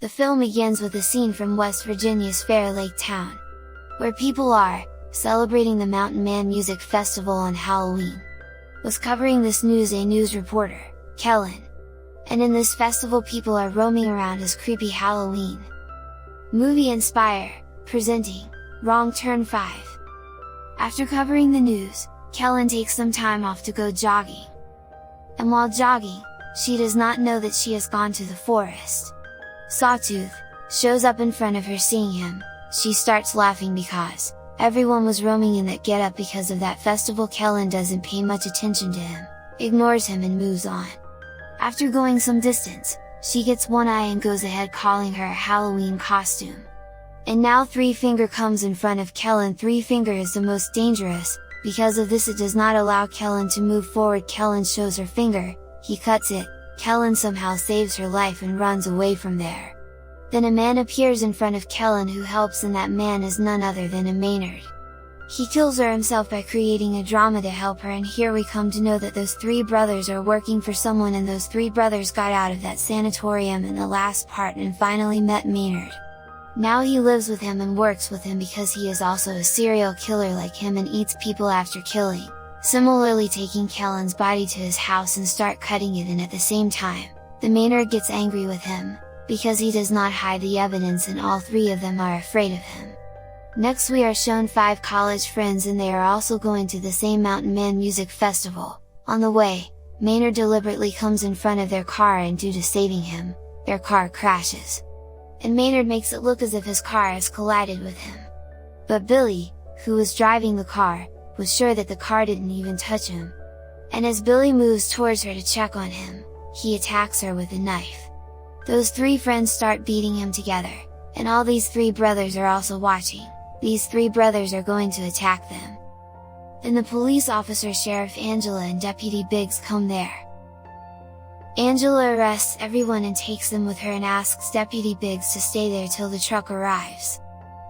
The film begins with a scene from West Virginia's Fair Lake town, where people are celebrating the Mountain Man Music Festival on Halloween. Was covering this news a news reporter, Kellen. And in this festival people are roaming around as creepy Halloween. Movie Inspire, presenting, Wrong Turn 5. After covering the news, Kellen takes some time off to go jogging. And while jogging, she does not know that she has gone to the forest. Sawtooth shows up in front of her seeing him. She starts laughing because everyone was roaming in that getup because of that festival. Kellen doesn't pay much attention to him, ignores him and moves on. After going some distance, she gets one eye and goes ahead calling her a Halloween costume. And now Three Finger comes in front of Kellen. Three Finger is the most dangerous, because of this it does not allow Kellen to move forward. Kellen shows her finger, he cuts it, Kellen somehow saves her life and runs away from there. Then a man appears in front of Kellen who helps, and that man is none other than a Maynard. He kills her himself by creating a drama to help her, and here we come to know that those three brothers are working for someone, and those three brothers got out of that sanatorium in the last part and finally met Maynard. Now he lives with him and works with him because he is also a serial killer like him and eats people after killing, similarly taking Kellen's body to his house and start cutting it, and at the same time, the Maynard gets angry with him, because he does not hide the evidence and all three of them are afraid of him. Next we are shown 5 college friends and they are also going to the same Mountain Man Music Festival. On the way, Maynard deliberately comes in front of their car and due to saving him, their car crashes. And Maynard makes it look as if his car has collided with him. But Billy, who was driving the car, was sure that the car didn't even touch him. And as Billy moves towards her to check on him, he attacks her with a knife. Those 3 friends start beating him together, and all these 3 brothers are also watching. These 3 brothers are going to attack them. Then the police officer Sheriff Angela and Deputy Biggs come there. Angela arrests everyone and takes them with her and asks Deputy Biggs to stay there till the truck arrives.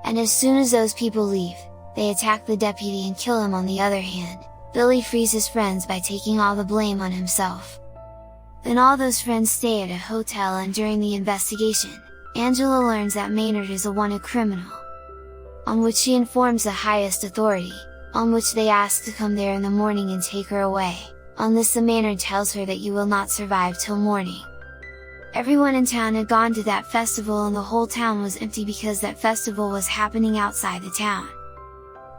And as soon as those people leave, they attack the deputy and kill him. On the other hand, Billy frees his friends by taking all the blame on himself. Then all those friends stay at a hotel, and during the investigation, Angela learns that Maynard is a wanted criminal. On which she informs the highest authority, on which they ask to come there in the morning and take her away. On this the Maynard tells her that you will not survive till morning. Everyone in town had gone to that festival and the whole town was empty because that festival was happening outside the town.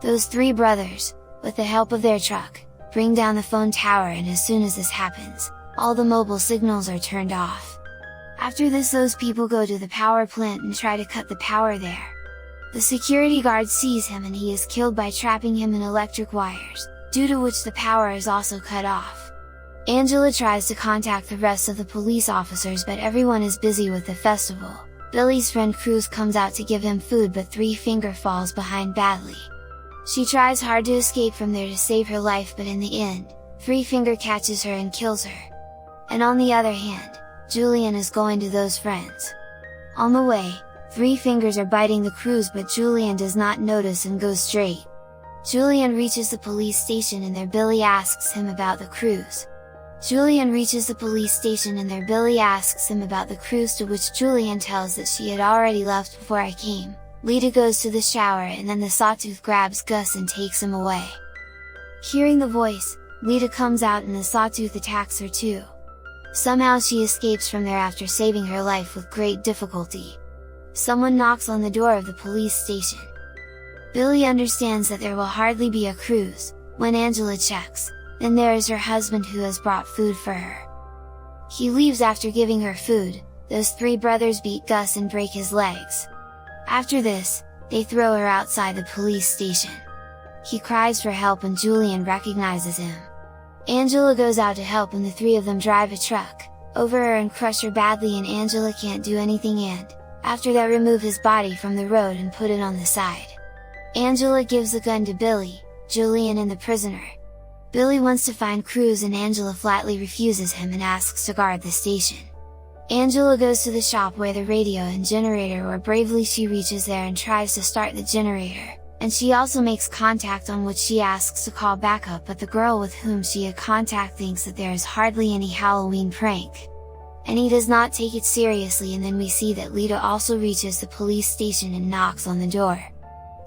Those 3 brothers, with the help of their truck, bring down the phone tower, and as soon as this happens, all the mobile signals are turned off. After this those people go to the power plant and try to cut the power there. The security guard sees him and he is killed by trapping him in electric wires, due to which the power is also cut off. Angela tries to contact the rest of the police officers but everyone is busy with the festival. Billy's friend Cruz comes out to give him food but Three Finger falls behind badly. She tries hard to escape from there to save her life, but in the end, Three Finger catches her and kills her. And on the other hand, Julian is going to those friends. On the way, Three Fingers are biting the Cruz but Julian does not notice and goes straight. Julian reaches the police station and there Billy asks him about the Cruz. Julian reaches the police station and there Billy asks him about the Cruz, to which Julian tells that she had already left before I came. Lita goes to the shower and then the Sawtooth grabs Gus and takes him away. Hearing the voice, Lita comes out and the Sawtooth attacks her too. Somehow she escapes from there after saving her life with great difficulty. Someone knocks on the door of the police station. Billy understands that there will hardly be a Cruz. When Angela checks, then there is her husband who has brought food for her. He leaves after giving her food. Those 3 brothers beat Gus and break his legs. After this, they throw her outside the police station. He cries for help and Julian recognizes him. Angela goes out to help and the 3 of them drive a truck over her and crush her badly, and Angela can't do anything, and after that remove his body from the road and put it on the side. Angela gives the gun to Billy, Julian and the prisoner. Billy wants to find Cruz and Angela flatly refuses him and asks to guard the station. Angela goes to the shop where the radio and generator were. Bravely she reaches there and tries to start the generator, and she also makes contact, on which she asks to call backup, but the girl with whom she had contact thinks that there is hardly any Halloween prank. and he does not take it seriously, and then we see that Lita also reaches the police station and knocks on the door.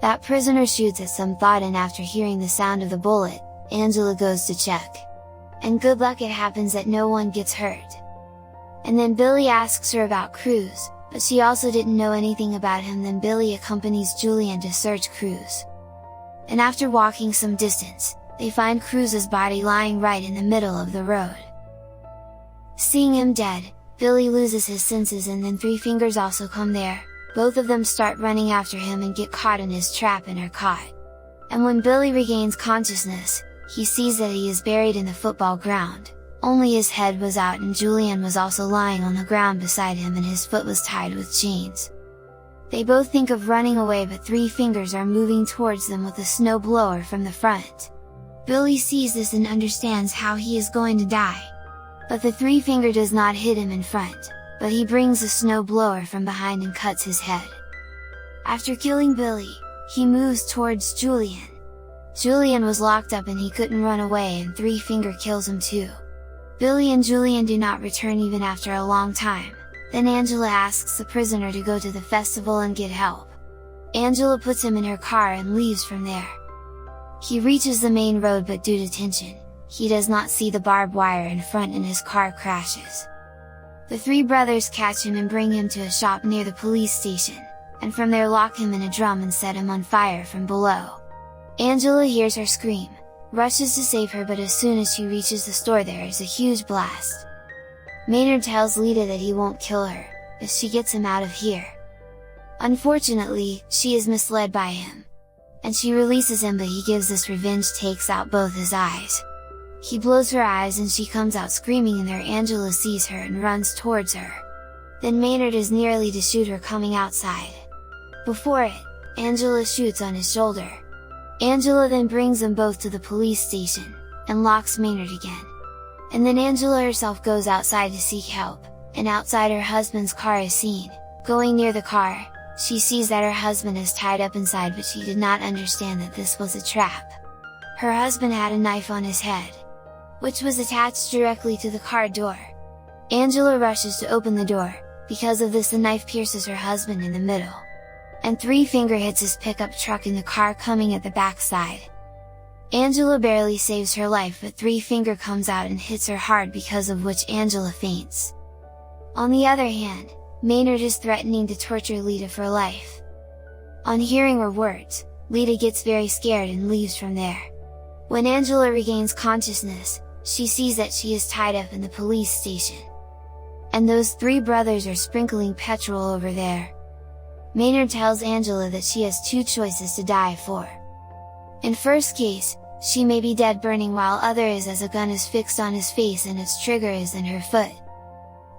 That prisoner shoots at some thought, and after hearing the sound of the bullet, Angela goes to check. And good luck, it happens that no one gets hurt. And then Billy asks her about Cruz, but she also didn't know anything about him. Then Billy accompanies Julian to search Cruz. And after walking some distance, they find Cruz's body lying right in the middle of the road. Seeing him dead, Billy loses his senses, and then Three Fingers also come there. Both of them start running after him and get caught in his trap and are caught. And when Billy regains consciousness, he sees that he is buried in the football ground, only his head was out, and Julian was also lying on the ground beside him and his foot was tied with chains. They both think of running away, but Three Fingers are moving towards them with a snow blower from the front. Billy sees this and understands how he is going to die. But the Three Finger does not hit him in front, but he brings a snow blower from behind and cuts his head. After killing Billy, he moves towards Julian. Julian was locked up and he couldn't run away, and Three Finger kills him too. Billy and Julian do not return even after a long time. Then Angela asks the prisoner to go to the festival and get help. Angela puts him in her car and leaves from there. He reaches the main road, but due to tension, he does not see the barbed wire in front and his car crashes. The three brothers catch him and bring him to a shop near the police station, and from there lock him in a drum and set him on fire from below. Angela hears her scream, rushes to save her, but as soon as she reaches the store there is a huge blast. Maynard tells Lita that he won't kill her, if she gets him out of here. Unfortunately, she is misled by him, and she releases him, but he gives this revenge takes out both his eyes. He blows her eyes and she comes out screaming, and there Angela sees her and runs towards her. Then Maynard is nearly to shoot her coming outside. Before it, Angela shoots on his shoulder. Angela then brings them both to the police station, and locks Maynard again. And then Angela herself goes outside to seek help, and outside her husband's car is seen. Going near the car, she sees that her husband is tied up inside, but she did not understand that this was a trap. Her husband had a knife on his head, which was attached directly to the car door. Angela rushes to open the door, because of this the knife pierces her husband in the middle. And Three Finger hits his pickup truck in the car coming at the backside. Angela barely saves her life, but Three Finger comes out and hits her hard, because of which Angela faints. On the other hand, Maynard is threatening to torture Lita for life. On hearing her words, Lita gets very scared and leaves from there. When Angela regains consciousness, she sees that she is tied up in the police station. And those three brothers are sprinkling petrol over there. Maynard tells Angela that she has two choices to die for. In first case, she may be dead burning, while other is as a gun is fixed on his face and its trigger is in her foot.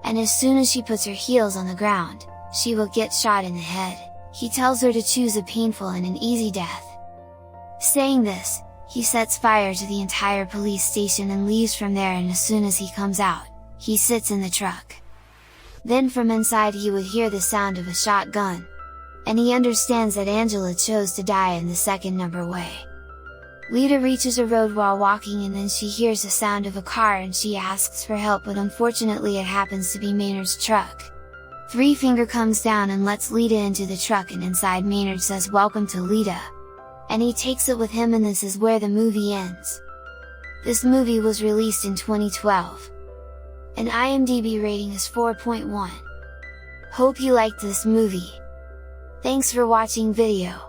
And as soon as she puts her heels on the ground, she will get shot in the head. He tells her to choose a painful and an easy death. Saying this, he sets fire to the entire police station and leaves from there, and as soon as he comes out, he sits in the truck. Then from inside he would hear the sound of a shotgun. And he understands that Angela chose to die in the second number way. Lita reaches a road while walking, and then she hears the sound of a car and she asks for help, but unfortunately it happens to be Maynard's truck. Three Finger comes down and lets Lita into the truck, and inside Maynard says "Welcome to Lita!" And he takes it with him, and this is where the movie ends. This movie was released in 2012. An IMDb rating is 4.1. Hope you liked this movie. Thanks for watching video.